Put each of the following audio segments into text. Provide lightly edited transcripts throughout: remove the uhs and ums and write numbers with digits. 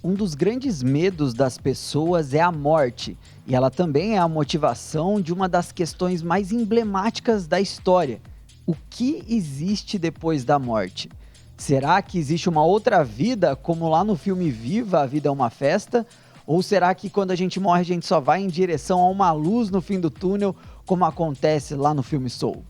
Um dos grandes medos das pessoas é a morte, e ela também é a motivação de uma das questões mais emblemáticas da história. O que existe depois da morte? Será que existe uma outra vida, como lá no filme Viva, A Vida é uma Festa? Ou será que quando a gente morre a gente só vai em direção a uma luz no fim do túnel, como acontece lá no filme Soul?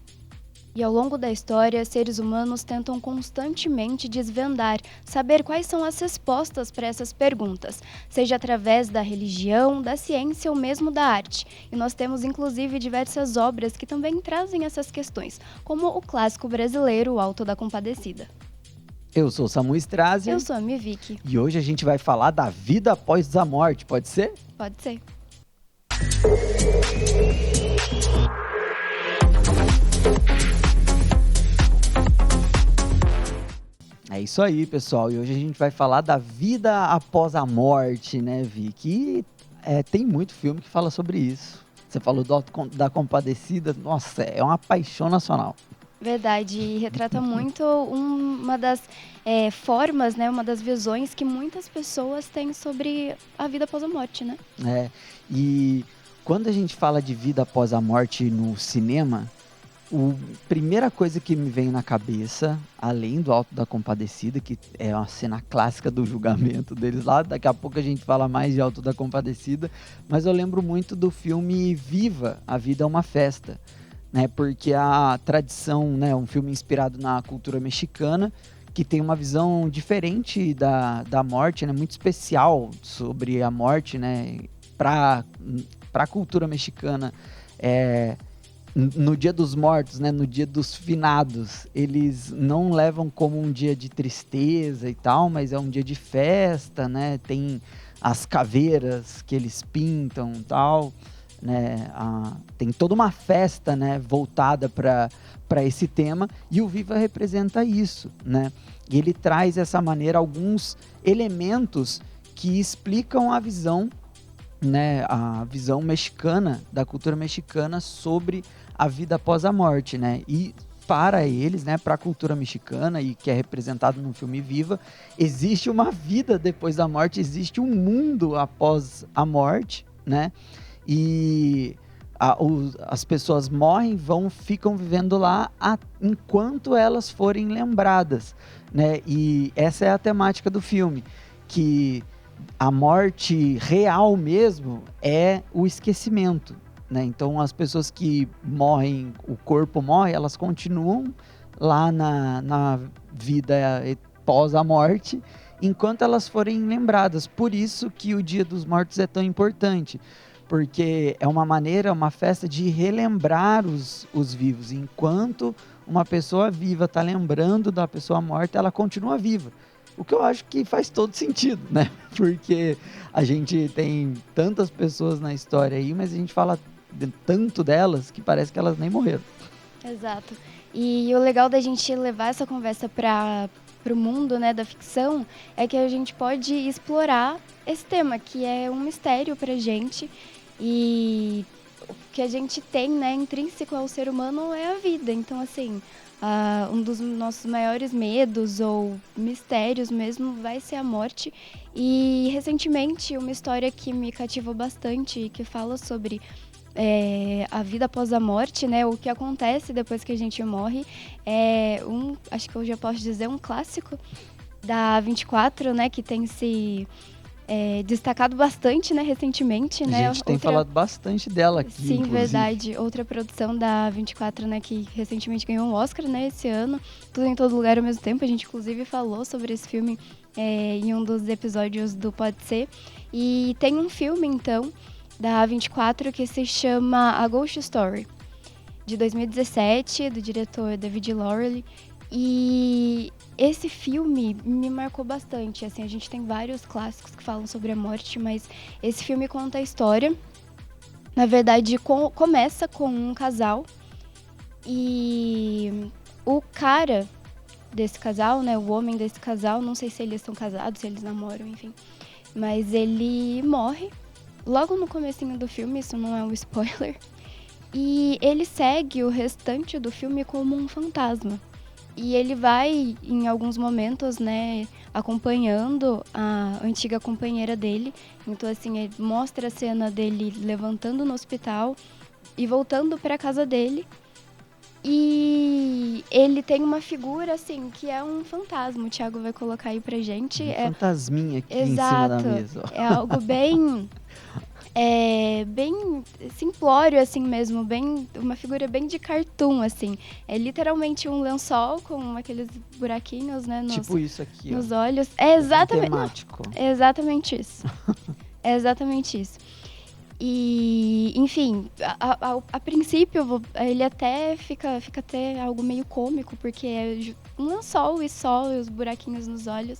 E ao longo da história, seres humanos tentam constantemente desvendar, saber quais são as respostas para essas perguntas, seja através da religião, da ciência ou mesmo da arte. E nós temos inclusive diversas obras que também trazem essas questões, como o clássico brasileiro O Alto da Compadecida. Eu sou Samu Strazia. Eu sou a Miviki. E hoje a gente vai falar da vida após a morte, pode ser? Pode ser. É isso aí, pessoal. E hoje a gente vai falar da vida após a morte, né, Vi? Tem muito filme que fala sobre isso. Você falou da Compadecida. Nossa, é uma paixão nacional. Verdade, e retrata muito uma das formas, né, uma das visões que muitas pessoas têm sobre a vida após a morte, né? E quando a gente fala de vida após a morte no cinema, a primeira coisa que me vem na cabeça, além do Alto da Compadecida, que é uma cena clássica do julgamento deles lá, daqui a pouco a gente fala mais de Alto da Compadecida, mas eu lembro muito do filme Viva, A Vida é uma Festa, né? Porque a tradição, né, um filme inspirado na cultura mexicana, que tem uma visão diferente da morte, né, muito especial sobre a morte, né, para a cultura mexicana. No Dia dos Mortos, né, no Dia dos Finados, eles não levam como um dia de tristeza e tal, mas é um dia de festa, né? Tem as caveiras que eles pintam e tal, né? Tem toda uma festa, né, voltada para esse tema, e o Viva representa isso, né? E ele traz dessa maneira alguns elementos que explicam a visão, né, a visão mexicana, da cultura mexicana sobre a vida após a morte, né? E para eles, né, para a cultura mexicana, e que é representado no filme Viva, existe uma vida depois da morte, existe um mundo após a morte, né? E as pessoas morrem, ficam vivendo lá enquanto elas forem lembradas, né? E essa é a temática do filme, que a morte real mesmo é o esquecimento, né? Então as pessoas que morrem, o corpo morre, elas continuam lá na vida pós a morte, enquanto elas forem lembradas. Por isso que o Dia dos Mortos é tão importante, porque é uma maneira, uma festa de relembrar os vivos. Enquanto uma pessoa viva está lembrando da pessoa morta, ela continua viva. O que eu acho que faz todo sentido, né? Porque a gente tem tantas pessoas na história aí, mas a gente fala tanto delas que parece que elas nem morreram. Exato. E o legal da gente levar essa conversa para o mundo, né, da ficção, é que a gente pode explorar esse tema, que é um mistério pra gente, e o que a gente tem, né, intrínseco ao ser humano é a vida. Então, assim, um dos nossos maiores medos ou mistérios mesmo vai ser a morte. E recentemente uma história que me cativou bastante e que fala sobre a vida após a morte, né, o que acontece depois que a gente morre, acho que eu já posso dizer, um clássico da 24, né, que tem se destacado bastante, né, recentemente, né? A gente tem falado bastante dela aqui, sim, inclusive. Verdade. Outra produção da 24, né, que recentemente ganhou um Oscar, né, esse ano. Tudo em Todo Lugar ao Mesmo Tempo. A gente, inclusive, falou sobre esse filme em um dos episódios do Pode Ser. E tem um filme, então, da 24 que se chama A Ghost Story, de 2017, do diretor David Lowery. E esse filme me marcou bastante. Assim, a gente tem vários clássicos que falam sobre a morte, mas esse filme conta a história. Na verdade, começa com um casal e o cara desse casal, né, o homem desse casal, não sei se eles estão casados, se eles namoram, enfim, mas ele morre logo no comecinho do filme, isso não é um spoiler, e ele segue o restante do filme como um fantasma. E ele vai, em alguns momentos, né, acompanhando a antiga companheira dele. Então, assim, ele mostra a cena dele levantando no hospital e voltando para casa dele. E ele tem uma figura, assim, que é um fantasma. O Thiago vai colocar aí pra gente. Fantasminha aqui em cima da Exato. mesa. Ó. É algo bem... bem simplório, assim mesmo, bem, uma figura bem de cartoon, assim. É literalmente um lençol com aqueles buraquinhos, né, Tipo isso aqui, nos ó. olhos. É exatamente, temático. É exatamente isso. É exatamente isso. E, enfim, a princípio, ele até fica até algo meio cômico, porque é um lençol e só, e os buraquinhos nos olhos.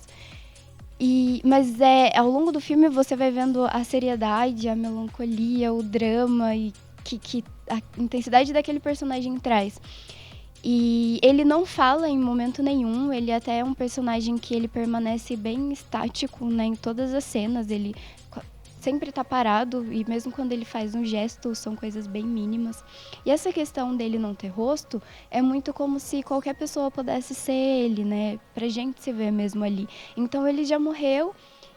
Mas ao longo do filme você vai vendo a seriedade, a melancolia, o drama e que a intensidade daquele personagem traz. E ele não fala em momento nenhum, ele até é um personagem que ele permanece bem estático, né, em todas as cenas, ele sempre tá parado e mesmo quando ele faz um gesto são coisas bem mínimas. E essa questão dele não ter rosto é muito como se qualquer pessoa pudesse ser ele, né? Pra gente se ver mesmo ali. Então ele já morreu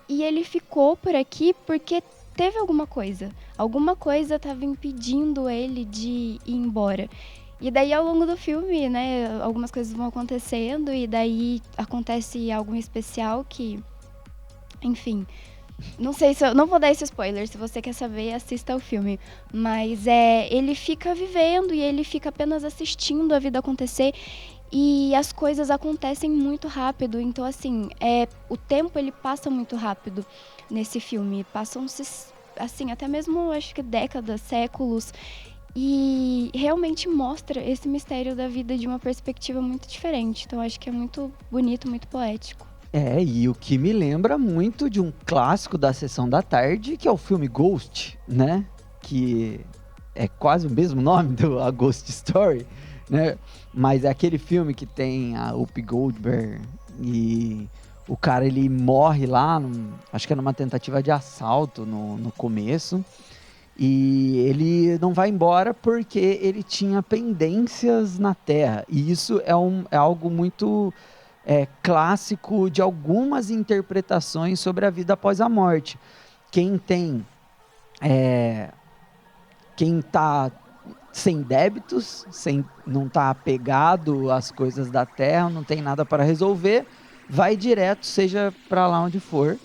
e ele ficou por aqui porque teve alguma coisa. Alguma coisa estava impedindo ele de ir embora. E daí, ao longo do filme, né, algumas coisas vão acontecendo e daí acontece algo especial que, enfim... Não sei se eu não vou dar esse spoiler, se você quer saber, assista ao filme. Mas ele fica vivendo e ele fica apenas assistindo a vida acontecer e as coisas acontecem muito rápido. Então, assim, o tempo ele passa muito rápido nesse filme. Passam-se, assim, até mesmo, acho que décadas, séculos. E realmente mostra esse mistério da vida de uma perspectiva muito diferente. Então, acho que é muito bonito, muito poético. E o que me lembra muito de um clássico da Sessão da Tarde, que é o filme Ghost, né? Que é quase o mesmo nome do A Ghost Story, né? Mas é aquele filme que tem a Whoopi Goldberg e o cara, ele morre lá, acho que é numa tentativa de assalto no começo. E ele não vai embora porque ele tinha pendências na Terra. E isso é algo muito... clássico de algumas interpretações sobre a vida após a morte. Quem está sem débitos, não está apegado às coisas da terra, não tem nada para resolver, vai direto, seja para lá onde for.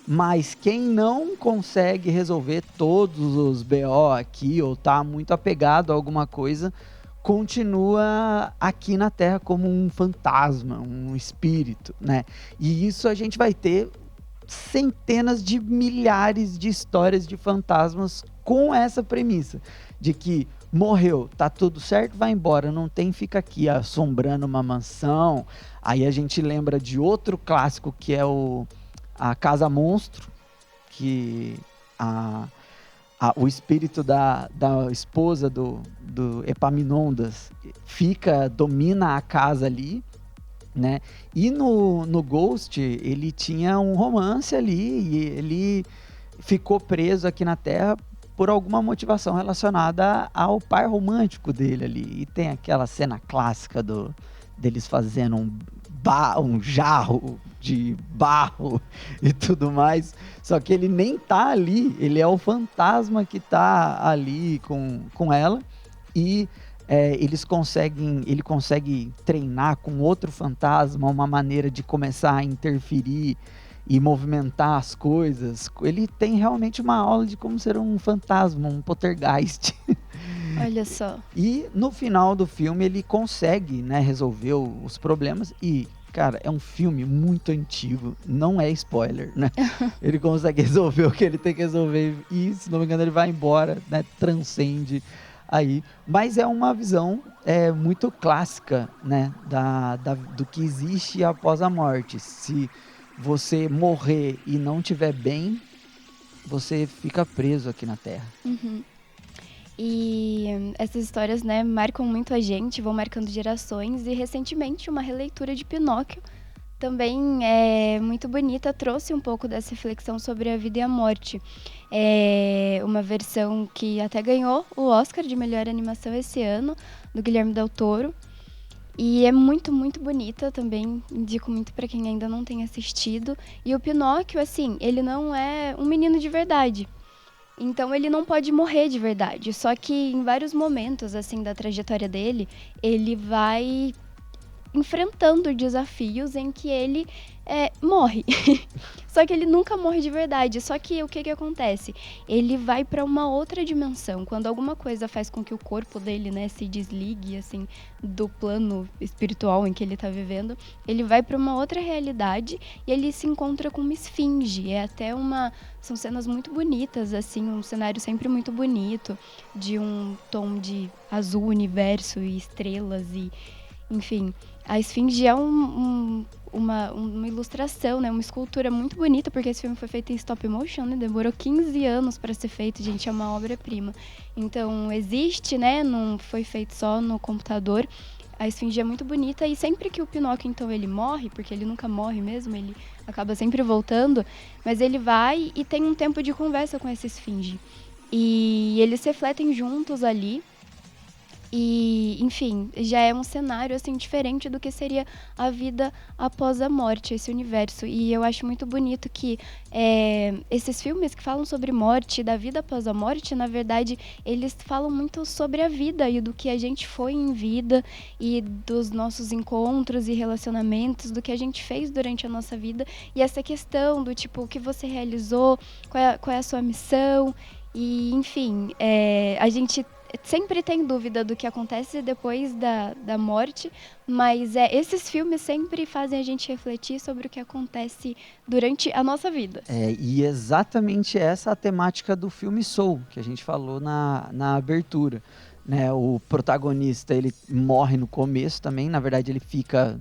Mas quem não consegue resolver todos os BO aqui, ou está muito apegado a alguma coisa, continua aqui na Terra como um fantasma, um espírito, né? E isso a gente vai ter centenas de milhares de histórias de fantasmas com essa premissa, de que morreu, tá tudo certo, vai embora, não tem, fica aqui assombrando uma mansão. Aí a gente lembra de outro clássico que é a Casa Monstro, que o espírito da esposa do Epaminondas domina a casa ali, né? E no Ghost, ele tinha um romance ali e ele ficou preso aqui na Terra por alguma motivação relacionada ao par romântico dele ali. E tem aquela cena clássica deles fazendo um jarro de barro e tudo mais, só que ele nem tá ali, ele é o fantasma que tá ali com ela, e ele consegue treinar com outro fantasma uma maneira de começar a interferir e movimentar as coisas. Ele tem realmente uma aula de como ser um fantasma, um poltergeist. Olha só. E no final do filme ele consegue, né, resolver os problemas e, cara, é um filme muito antigo, não é spoiler, né? Ele consegue resolver o que ele tem que resolver e, se não me engano, ele vai embora, né? Transcende aí. Mas é uma visão muito clássica, né? Do que existe após a morte. Se você morrer e não estiver bem, você fica preso aqui na Terra. Uhum. E essas histórias, né, marcam muito a gente, vão marcando gerações. E recentemente uma releitura de Pinóquio, também é muito bonita, trouxe um pouco dessa reflexão sobre a vida e a morte. É uma versão que até ganhou o Oscar de melhor animação esse ano, do Guilherme Del Toro. E é muito, muito bonita também, indico muito para quem ainda não tem assistido. E o Pinóquio, assim, ele não é um menino de verdade. Então ele não pode morrer de verdade. Só que em vários momentos, assim, da trajetória dele, ele vai enfrentando desafios em que ele morre. Só que ele nunca morre de verdade. Só que o que acontece? Ele vai para uma outra dimensão. Quando alguma coisa faz com que o corpo dele, né, se desligue, assim, do plano espiritual em que ele tá vivendo, ele vai para uma outra realidade e ele se encontra com uma esfinge. São cenas muito bonitas, assim, um cenário sempre muito bonito, de um tom de azul, universo e estrelas e, enfim. A esfinge é uma ilustração, né? Uma escultura muito bonita, porque esse filme foi feito em stop motion, né? Demorou 15 anos para ser feito, gente, é uma obra-prima. Então, existe, né? Não foi feito só no computador. A esfinge é muito bonita e sempre que o Pinóquio, então, ele morre, porque ele nunca morre mesmo, ele acaba sempre voltando, mas ele vai e tem um tempo de conversa com essa esfinge. E eles refletem juntos ali. E, enfim, já é um cenário, assim, diferente do que seria a vida após a morte, esse universo. E eu acho muito bonito que esses filmes que falam sobre morte, da vida após a morte, na verdade, eles falam muito sobre a vida e do que a gente foi em vida e dos nossos encontros e relacionamentos, do que a gente fez durante a nossa vida. E essa questão do, tipo, o que você realizou, qual é a sua missão. E, enfim, a gente sempre tem dúvida do que acontece depois da morte, mas esses filmes sempre fazem a gente refletir sobre o que acontece durante a nossa vida. E exatamente essa a temática do filme Soul, que a gente falou na abertura. Né? O protagonista, ele morre no começo também, na verdade ele fica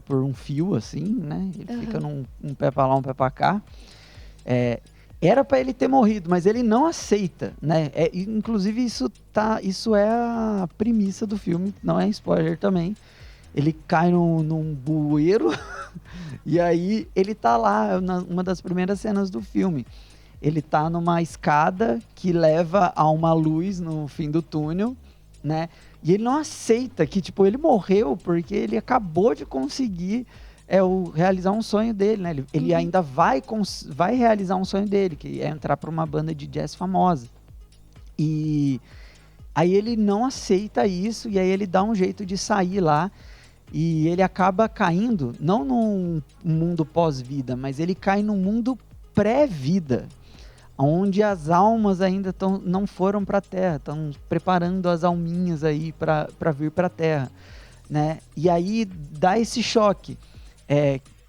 por um fio, assim, né? Ele fica um pé pra lá, um pé pra cá. Era para ele ter morrido, mas ele não aceita, né? Inclusive, isso é a premissa do filme, não é spoiler também. Ele cai num bueiro e aí ele tá lá, uma das primeiras cenas do filme. Ele tá numa escada que leva a uma luz no fim do túnel, né? E ele não aceita que, tipo, ele morreu porque ele acabou de conseguir realizar um sonho dele, né? Ele ainda vai realizar um sonho dele, que é entrar para uma banda de jazz famosa. E aí ele não aceita isso, e aí ele dá um jeito de sair lá, e ele acaba caindo, não num mundo pós-vida, mas ele cai num mundo pré-vida, onde as almas ainda não foram para a Terra, estão preparando as alminhas aí para vir para a Terra, né? E aí dá esse choque.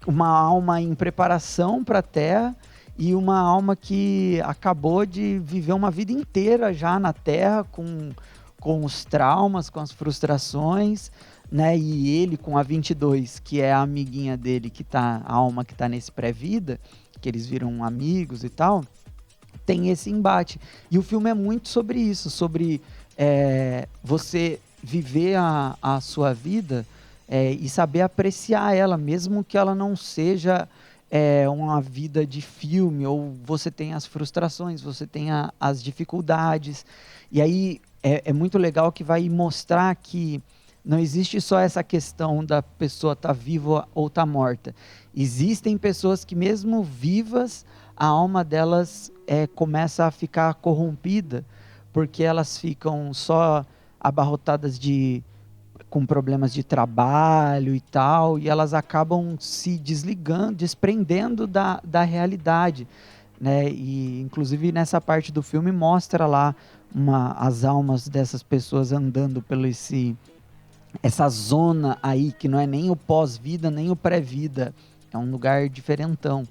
Uma alma em preparação para a Terra e uma alma que acabou de viver uma vida inteira já na Terra com os traumas, com as frustrações, né? E ele com a 22, que é a amiguinha dele, a alma que está nesse pré-vida, que eles viram amigos e tal, tem esse embate. E o filme é muito sobre isso, sobre você viver a sua vida e saber apreciar ela, mesmo que ela não seja uma vida de filme, ou você tem as frustrações, você tem as dificuldades. E aí é muito legal que vai mostrar que não existe só essa questão da pessoa estar viva ou estar morta. Existem pessoas que, mesmo vivas, a alma delas começa a ficar corrompida, porque elas ficam só abarrotadas com problemas de trabalho e tal, e elas acabam se desligando, desprendendo da realidade, né? E inclusive nessa parte do filme mostra lá as almas dessas pessoas andando pelo essa zona aí, que não é nem o pós-vida, nem o pré-vida, é um lugar diferentão,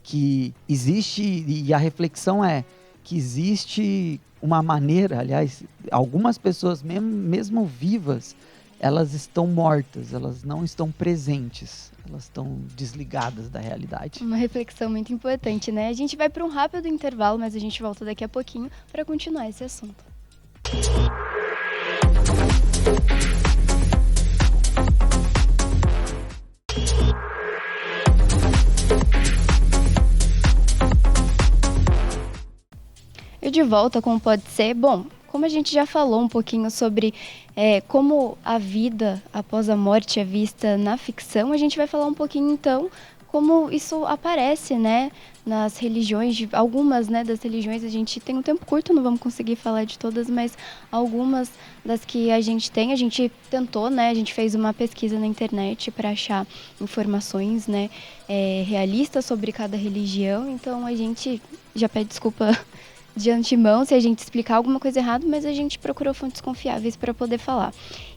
que existe, e a reflexão é que existe uma maneira, aliás, algumas pessoas mesmo vivas, elas estão mortas, elas não estão presentes, elas estão desligadas da realidade. Uma reflexão muito importante, né? A gente vai para um rápido intervalo, mas a gente volta daqui a pouquinho para continuar esse assunto. Eu de volta com o Pode Ser. Bom, como a gente já falou um pouquinho sobre como a vida após a morte é vista na ficção, a gente vai falar um pouquinho, então, como isso aparece, né, nas religiões, algumas, né, das religiões. A gente tem um tempo curto, não vamos conseguir falar de todas, mas algumas das que a gente tem, a gente tentou, né, a gente fez uma pesquisa na internet para achar informações, né, realistas sobre cada religião. Então a gente já pede desculpa de antemão se a gente explicar alguma coisa errada, mas a gente procurou fontes confiáveis para poder falar.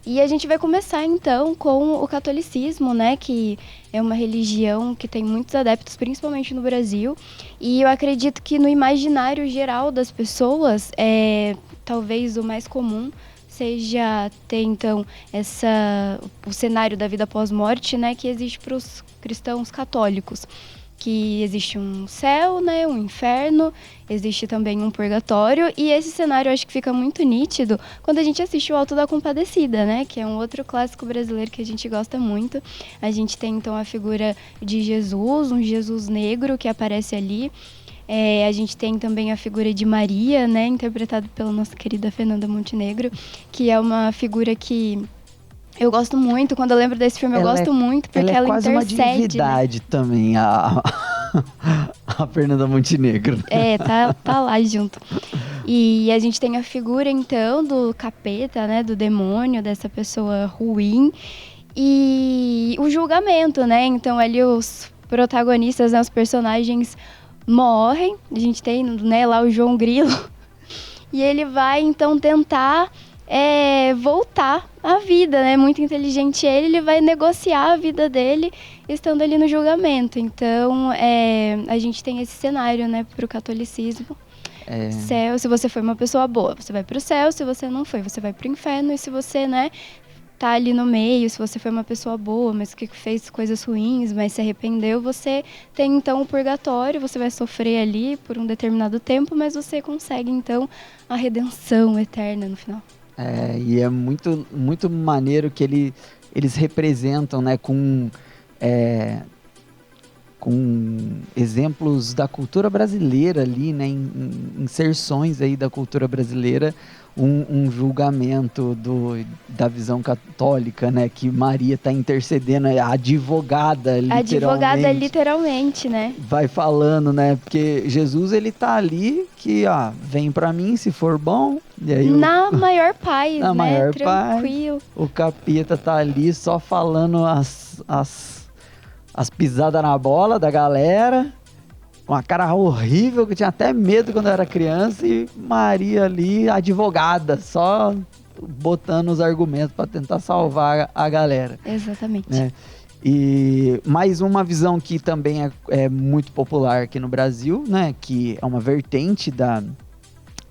E a gente vai começar então com o catolicismo, né, que é uma religião que tem muitos adeptos, principalmente no Brasil, e eu acredito que no imaginário geral das pessoas, talvez o mais comum seja ter então o cenário da vida pós-morte, né, que existe para os cristãos católicos. Que existe um céu, né, um inferno, existe também um purgatório, e esse cenário eu acho que fica muito nítido quando a gente assiste o Alto da Compadecida, né, que é um outro clássico brasileiro que a gente gosta muito. A gente tem então a figura de Jesus, um Jesus negro que aparece ali. A gente tem também a figura de Maria, né, interpretada pela nossa querida Fernanda Montenegro, que é uma figura que eu gosto muito. Quando eu lembro desse filme, eu gosto muito, porque ela quase intercede, uma divindade, né? Também, a Fernanda Montenegro. Tá lá junto. E a gente tem a figura, então, do capeta, né, do demônio, dessa pessoa ruim. E o julgamento, né? Então, ali os protagonistas, né, os personagens morrem. A gente tem, né, lá o João Grilo. E ele vai, então, tentar voltar à vida, né? Muito inteligente ele vai negociar a vida dele estando ali no julgamento. Então, a gente tem esse cenário, né, para o catolicismo. Céu, se você foi uma pessoa boa, você vai para o céu. Se você não foi, você vai para o inferno. E se você, né, tá ali no meio, se você foi uma pessoa boa, mas que fez coisas ruins, mas se arrependeu, você tem, então, o purgatório. Você vai sofrer ali por um determinado tempo, mas você consegue, então, a redenção eterna no final. E é muito, muito maneiro que eles representam, né, com exemplos da cultura brasileira ali, né, inserções aí da cultura brasileira, um julgamento da visão católica, né, que Maria está intercedendo, a advogada, literalmente, né? Vai falando, né, porque Jesus, ele tá ali que, vem pra mim se for bom, e aí maior paz, na né, maior tranquilo. Paz, o capeta tá ali só falando as pisadas na bola da galera, uma cara horrível, que eu tinha até medo quando eu era criança, e Maria ali, advogada, só botando os argumentos para tentar salvar a galera. Exatamente. Né? E mais uma visão que também é muito popular aqui no Brasil, né? Que é uma vertente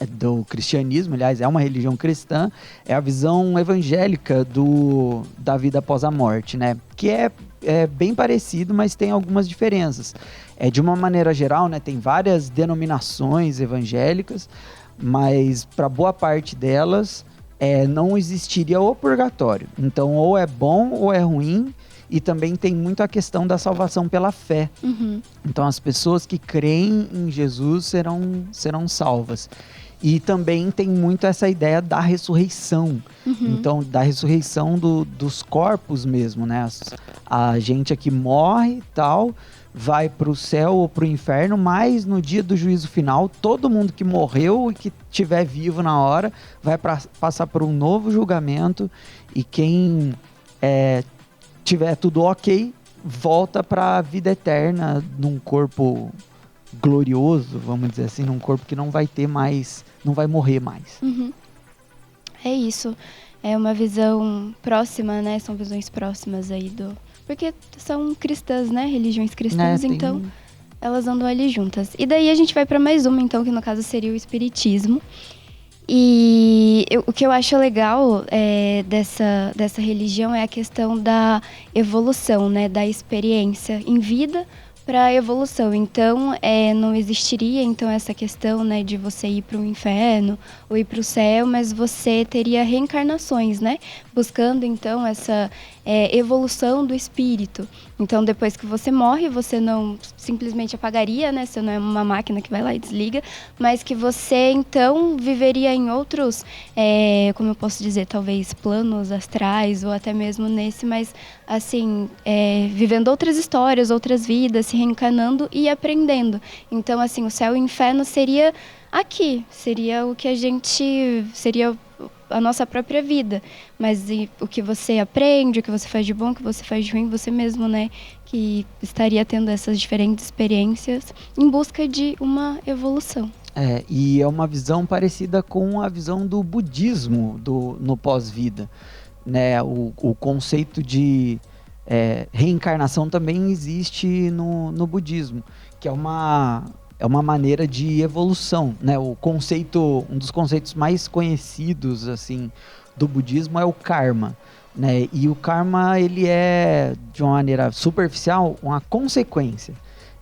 do cristianismo, aliás, é uma religião cristã, é a visão evangélica da vida após a morte, né? Que é bem parecido, mas tem algumas diferenças. De uma maneira geral, né, tem várias denominações evangélicas, mas para boa parte delas não existiria o purgatório. Então, ou é bom ou é ruim, e também tem muito a questão da salvação pela fé. Uhum. Então, as pessoas que creem em Jesus serão salvas. E também tem muito essa ideia da ressurreição. Uhum. Então, da ressurreição dos corpos mesmo, né? A gente aqui morre e tal, vai para o céu ou para o inferno, mas no dia do juízo final, todo mundo que morreu e que estiver vivo na hora vai passar por um novo julgamento, e quem tiver tudo ok, volta para a vida eterna num corpo glorioso, vamos dizer assim, num corpo que não vai ter mais, não vai morrer mais. Uhum. É isso. É uma visão próxima, né? São visões próximas aí porque são cristãs, né? Religiões cristãs, então elas andam ali juntas. E daí a gente vai para mais uma, então, que no caso seria o espiritismo. E o que eu acho legal dessa religião é a questão da evolução, né? Da experiência em vida para a evolução. Então, não existiria então essa questão, né, de você ir para o inferno ou ir para o céu, mas você teria reencarnações, né, buscando então essa evolução do espírito. Então, depois que você morre, você não simplesmente apagaria, né, você não é uma máquina que vai lá e desliga, mas que você então viveria em outros, como eu posso dizer, talvez planos astrais ou até mesmo nesse, mas assim, vivendo outras histórias, outras vidas, se reencarnando e aprendendo. Então, assim, o céu e o inferno seria aqui, seria o que seria a nossa própria vida. Mas o que você aprende, o que você faz de bom, o que você faz de ruim, você mesmo, né, que estaria tendo essas diferentes experiências em busca de uma evolução. E é uma visão parecida com a visão do budismo no pós-vida, né? O conceito de reencarnação também existe no budismo, que é uma maneira de evolução, né? Um dos conceitos mais conhecidos assim do budismo é o karma, né? E o karma, ele é, de uma maneira superficial, uma consequência,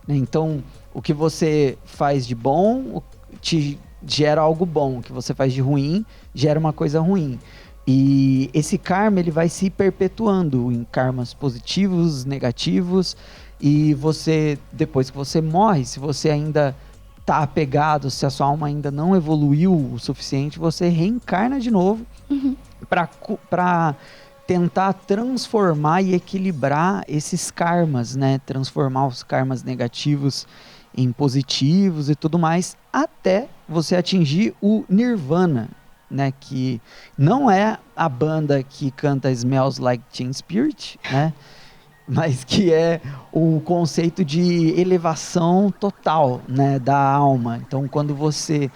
né? Então, o que você faz de bom te gera algo bom, o que você faz de ruim gera uma coisa ruim. E esse karma, ele vai se perpetuando em karmas positivos, negativos, e você, depois que você morre, se você ainda está apegado, se a sua alma ainda não evoluiu o suficiente, você reencarna de novo para tentar transformar e equilibrar esses karmas, né? Transformar os karmas negativos em positivos e tudo mais, até você atingir o Nirvana, né, que não é a banda que canta Smells Like Teen Spirit, né, mas que é o conceito de elevação total, né, da alma. Então, quando você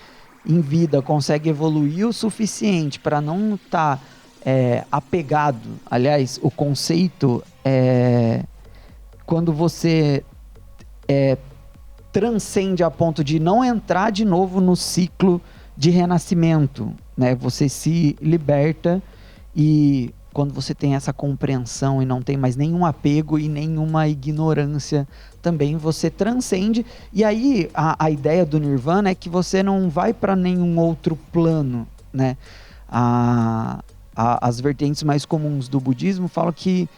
em vida consegue evoluir o suficiente para não estar apegado, aliás, o conceito é quando você transcende a ponto de não entrar de novo no ciclo de renascimento, né? Você se liberta, e quando você tem essa compreensão e não tem mais nenhum apego e nenhuma ignorância, também você transcende. E aí a ideia do Nirvana é que você não vai para nenhum outro plano, né? As vertentes mais comuns do budismo falam que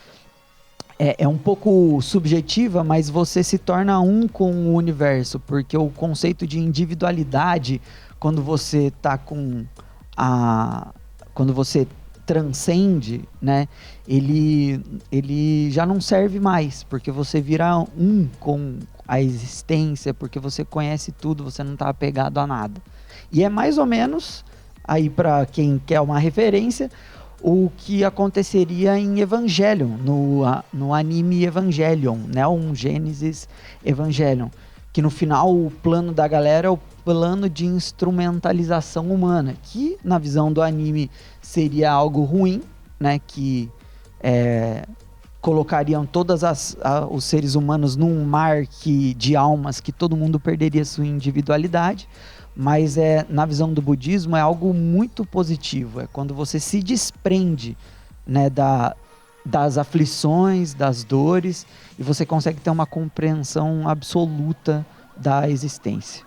é um pouco subjetiva, mas você se torna um com o universo, porque o conceito de individualidade, quando você tá quando você transcende, né, ele já não serve mais, porque você vira um com a existência, porque você conhece tudo, você não está apegado a nada. E é mais ou menos, aí para quem quer uma referência, o que aconteceria em Evangelion, no anime Evangelion, né? Um Gênesis Evangelion, que no final o plano da galera é o plano de instrumentalização humana, que na visão do anime seria algo ruim, né? Que colocariam todos os seres humanos num mar de almas, que todo mundo perderia sua individualidade. Mas na visão do budismo é algo muito positivo, é quando você se desprende, né, das aflições, das dores, e você consegue ter uma compreensão absoluta da existência.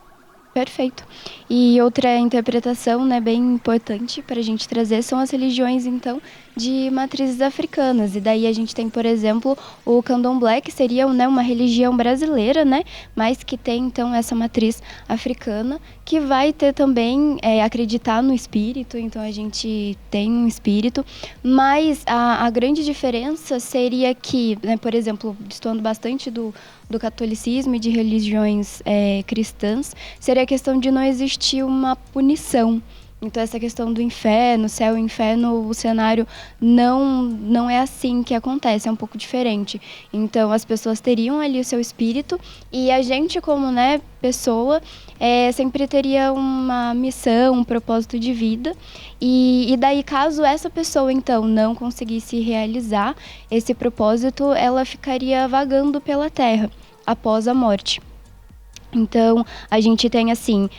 Perfeito. E outra interpretação, né, bem importante para a gente trazer são as religiões, então, de matrizes africanas. E daí a gente tem, por exemplo, o Candomblé, que seria, né, uma religião brasileira, né, mas que tem, então, essa matriz africana, que vai ter também, acreditar no espírito. Então, a gente tem um espírito, mas a grande diferença seria que, né, por exemplo, destoando bastante do catolicismo e de religiões cristãs, seria a questão de não existir uma punição. Então, essa questão do inferno, céu e inferno, o cenário não é assim que acontece, é um pouco diferente. Então, as pessoas teriam ali o seu espírito, e a gente, como, né, pessoa, sempre teria uma missão, um propósito de vida. E daí, caso essa pessoa, então, não conseguisse realizar esse propósito, ela ficaria vagando pela Terra após a morte. Então, a gente tem assim,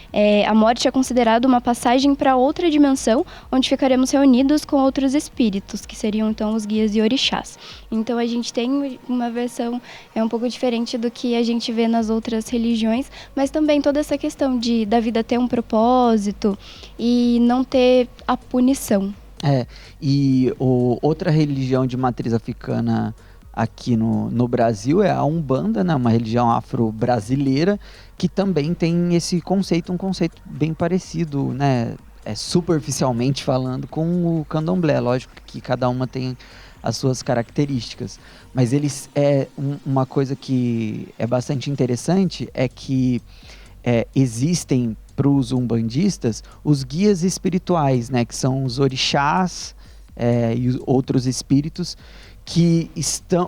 a morte é considerada uma passagem para outra dimensão, onde ficaremos reunidos com outros espíritos, que seriam então os guias e orixás. Então, a gente tem uma versão um pouco diferente do que a gente vê nas outras religiões, mas também toda essa questão da vida ter um propósito e não ter a punição. E outra religião de matriz africana aqui no Brasil é a Umbanda, né? Uma religião afro-brasileira que também tem esse conceito, um conceito bem parecido, né? Superficialmente falando, com o candomblé. Lógico que cada uma tem as suas características, mas uma coisa que é bastante interessante é que existem para os umbandistas os guias espirituais, né? Que são os orixás e os outros espíritos que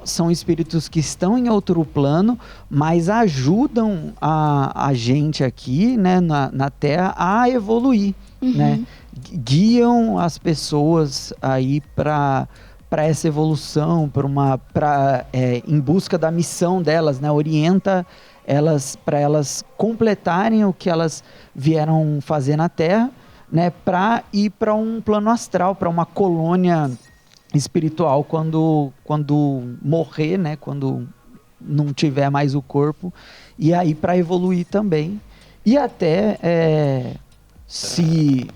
são espíritos que estão em outro plano, mas ajudam a gente aqui, né, na Terra a evoluir, né? Guiam as pessoas aí para essa evolução, em busca da missão delas, né? Orienta elas para elas completarem o que elas vieram fazer na Terra, né? Para ir para um plano astral, para uma colônia espiritual quando morrer, né? Quando não tiver mais o corpo, e aí para evoluir também e até se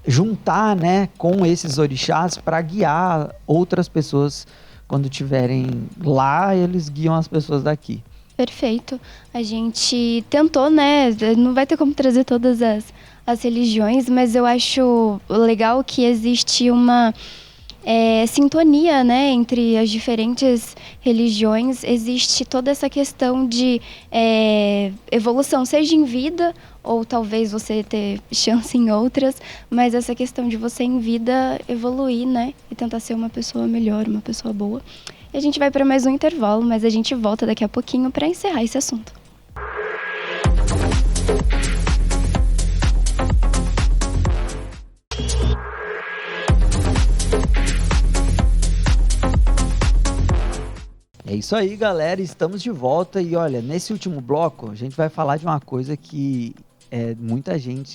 juntar, né, com esses orixás para guiar outras pessoas quando estiverem lá, eles guiam as pessoas daqui. Perfeito. A gente tentou, né? Não vai ter como trazer todas as religiões, mas eu acho legal que existe uma sintonia, né, entre as diferentes religiões. Existe toda essa questão de evolução, seja em vida ou talvez você ter chance em outras, mas essa questão de você em vida evoluir, né, e tentar ser uma pessoa melhor, uma pessoa boa. E a gente vai para mais um intervalo, mas a gente volta daqui a pouquinho para encerrar esse assunto. É isso aí, galera, estamos de volta e olha, nesse último bloco a gente vai falar de uma coisa que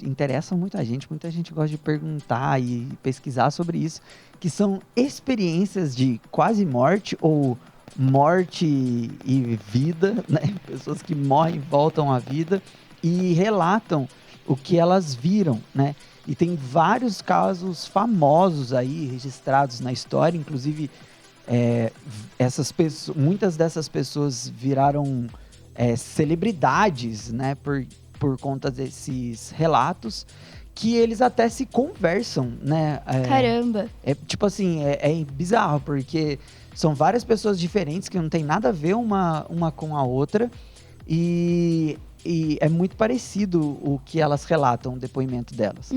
interessa muita gente gosta de perguntar e pesquisar sobre isso, que são experiências de quase morte ou morte e vida, né? Pessoas que morrem e voltam à vida e relatam o que elas viram, né? E tem vários casos famosos aí registrados na história, inclusive muitas dessas pessoas viraram celebridades, né, por conta desses relatos, que eles até se conversam, né? Caramba! Tipo assim, é bizarro, porque são várias pessoas diferentes que não tem nada a ver uma com a outra, e é muito parecido o que elas relatam, o depoimento delas.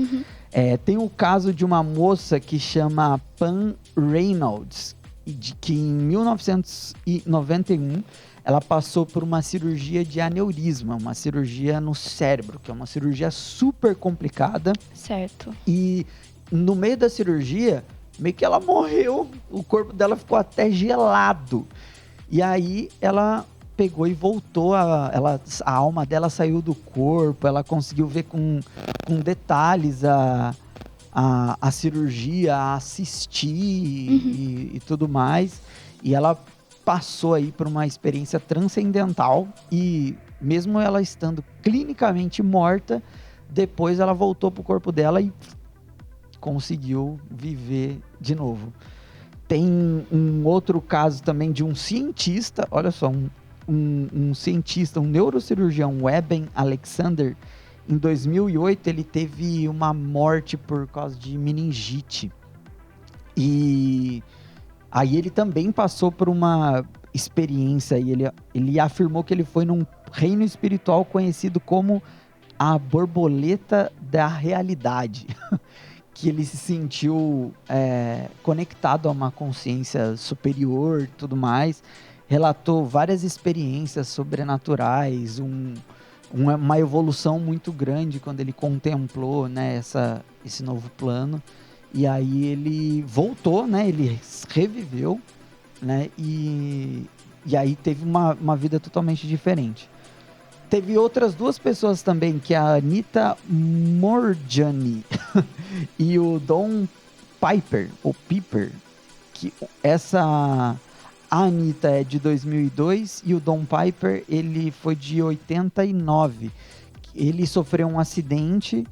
Tem o caso de uma moça que chama Pam Reynolds, que em 1991 ela passou por uma cirurgia de aneurisma, uma cirurgia no cérebro, que é uma cirurgia super complicada. Certo. E no meio da cirurgia, meio que ela morreu, o corpo dela ficou até gelado. E aí ela pegou e voltou, a alma dela saiu do corpo, ela conseguiu ver com detalhes a cirurgia, a assistir e tudo mais. E ela passou aí por uma experiência transcendental e mesmo ela estando clinicamente morta, depois ela voltou pro corpo dela e conseguiu viver de novo. Tem um outro caso também de um cientista, olha só, um cientista, um neurocirurgião, Eben Alexander. Em 2008 ele teve uma morte por causa de meningite. E aí ele também passou por uma experiência e ele afirmou que ele foi num reino espiritual conhecido como a borboleta da realidade. Que ele se sentiu conectado a uma consciência superior e tudo mais. Relatou várias experiências sobrenaturais, uma evolução muito grande quando ele contemplou, né, esse novo plano. E aí ele voltou, né, ele reviveu, né, e aí teve uma vida totalmente diferente. teve outras duas pessoas também, que é a Anitta Morjani e o Don Piper, ou Piper, que a Anitta é de 2002 e o Don Piper, ele foi de 89. Ele sofreu um acidente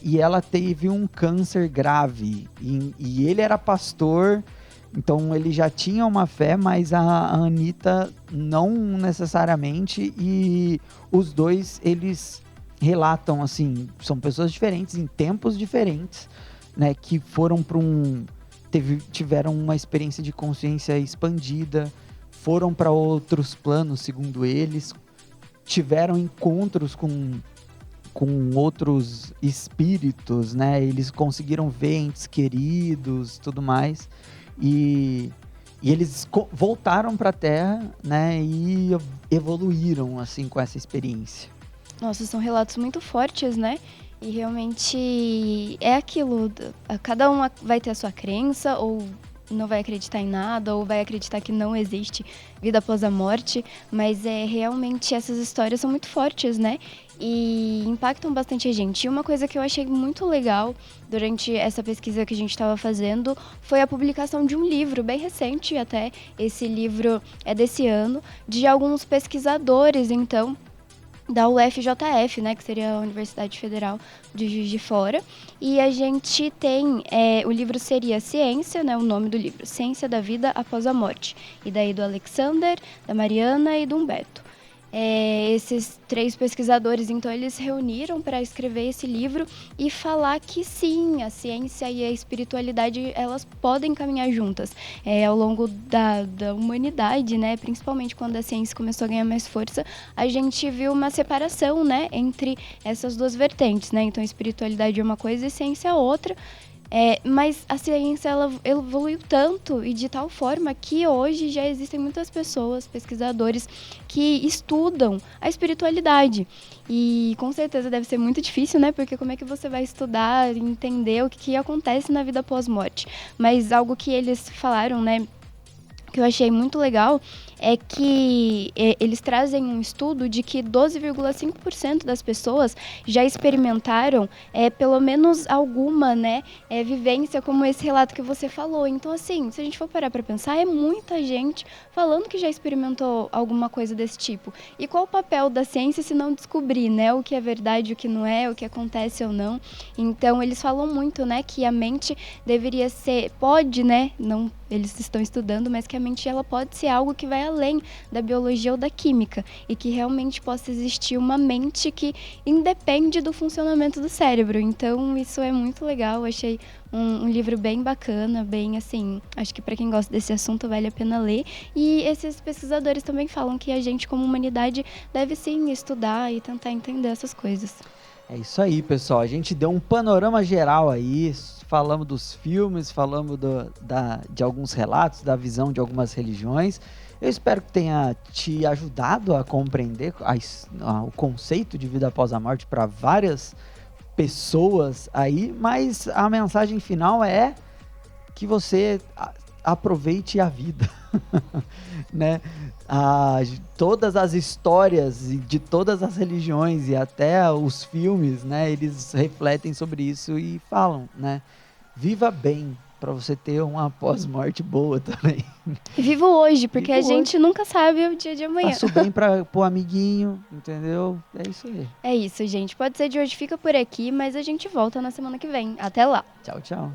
e ela teve um câncer grave. E ele era pastor, então ele já tinha uma fé, mas a Anitta não necessariamente. E os dois, eles relatam, assim, são pessoas diferentes, em tempos diferentes, né, que foram para tiveram uma experiência de consciência expandida, foram para outros planos, segundo eles, tiveram encontros com outros espíritos, né? Eles conseguiram ver entes queridos, tudo mais, e eles voltaram para a Terra, né? E evoluíram assim com essa experiência. Nossa, são relatos muito fortes, né? E realmente é aquilo, cada um vai ter a sua crença, ou não vai acreditar em nada, ou vai acreditar que não existe vida após a morte, mas realmente essas histórias são muito fortes, né? E impactam bastante a gente. E uma coisa que eu achei muito legal durante essa pesquisa que a gente estava fazendo foi a publicação de um livro bem recente, até esse livro é desse ano, de alguns pesquisadores, então, da UFJF, né, que seria a Universidade Federal de Juiz de Fora. E a gente tem, o livro seria Ciência, né, o nome do livro, Ciência da Vida Após a Morte. E daí do Alexander, da Mariana e do Humberto. Esses 3 pesquisadores, então, eles reuniram para escrever esse livro e falar que sim, a ciência e a espiritualidade, elas podem caminhar juntas ao longo da humanidade, né? Principalmente quando a ciência começou a ganhar mais força, a gente viu uma separação, né, entre essas duas vertentes, né? Então, espiritualidade é uma coisa e ciência é outra. Mas a ciência ela evoluiu tanto e de tal forma que hoje já existem muitas pessoas, pesquisadores, que estudam a espiritualidade. E com certeza deve ser muito difícil, né? Porque como é que você vai estudar e entender o que acontece na vida pós-morte? Mas algo que eles falaram, né, que eu achei muito legal, é que eles trazem um estudo de que 12,5% das pessoas já experimentaram pelo menos alguma, né, vivência como esse relato que você falou. Então, assim, se a gente for parar para pensar, é muita gente falando que já experimentou alguma coisa desse tipo. E qual o papel da ciência se não descobrir, né, o que é verdade, o que não é, o que acontece ou não? Então, eles falam muito, né, que a mente deveria ser, pode, né, não, eles estão estudando, mas que a mente ela pode ser algo que vai além da biologia ou da química, e que realmente possa existir uma mente que independe do funcionamento do cérebro. Então isso é muito legal, eu achei um livro bem bacana, bem assim, acho que para quem gosta desse assunto vale a pena ler. E esses pesquisadores também falam que a gente como humanidade deve sim estudar e tentar entender essas coisas. É isso aí, pessoal. A gente deu um panorama geral aí, falamos dos filmes, falamos de alguns relatos, da visão de algumas religiões. Eu espero que tenha te ajudado a compreender o conceito de vida após a morte para várias pessoas aí, mas a mensagem final é que você aproveite a vida, né? Todas as histórias de todas as religiões e até os filmes, né? Eles refletem sobre isso e falam, né? Viva bem, para você ter uma pós-morte boa também. Vivo hoje, porque a gente nunca sabe o dia de amanhã. Faço bem pro amiguinho, entendeu? É isso aí. É isso, gente. Pode ser de hoje, fica por aqui, mas a gente volta na semana que vem. Até lá. Tchau, tchau.